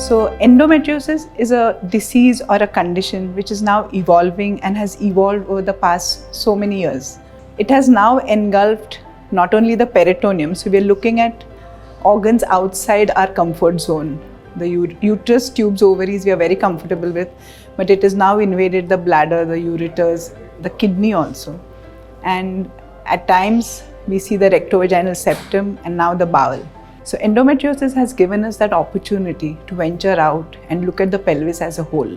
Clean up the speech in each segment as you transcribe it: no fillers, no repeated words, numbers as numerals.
So endometriosis is a disease or a condition which is now evolving and has evolved over the past so many years. It has now engulfed not only the peritoneum, so we are looking at organs outside our comfort zone. The uterus, tubes, ovaries we are very comfortable with, but it has now invaded the bladder, the ureters, the kidney also. And at times we see the rectovaginal septum and now the bowel. So endometriosis has given us that opportunity to venture out and look at the pelvis as a whole.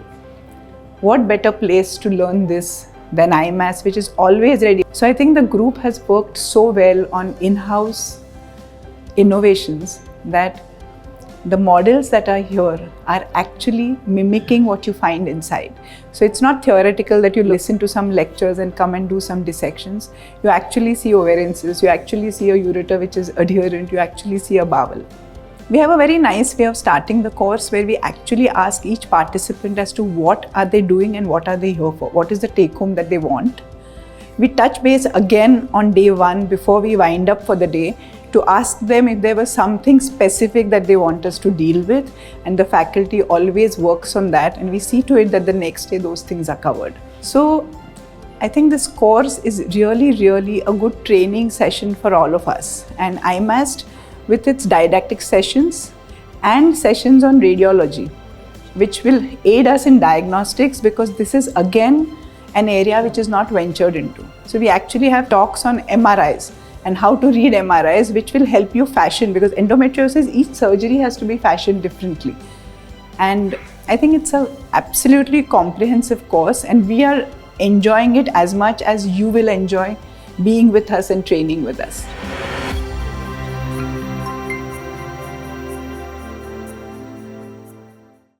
What better place to learn this than IMAS, which is always ready. So I think the group has worked so well on in-house innovations that the models that are here are actually mimicking what you find inside. So it's not theoretical that you listen to some lectures and come and do some dissections. You actually see ovarian cells, you actually see a ureter which is adherent, you actually see a bowel. We have a very nice way of starting the course where we actually ask each participant as to what are they doing and what are they here for, what is the take home that they want. We touch base again on day one before we wind up for the day to ask them if there was something specific that they want us to deal with, and the faculty always works on that, and we see to it that the next day those things are covered. So I think this course is really a good training session for all of us, and IMAST with its didactic sessions and sessions on radiology, which will aid us in diagnostics, because this is again an area which is not ventured into. So we actually have talks on MRIs and how to read MRIs, which will help you fashion, because endometriosis, each surgery has to be fashioned differently. And I think it's an absolutely comprehensive course, and we are enjoying it as much as you will enjoy being with us and training with us.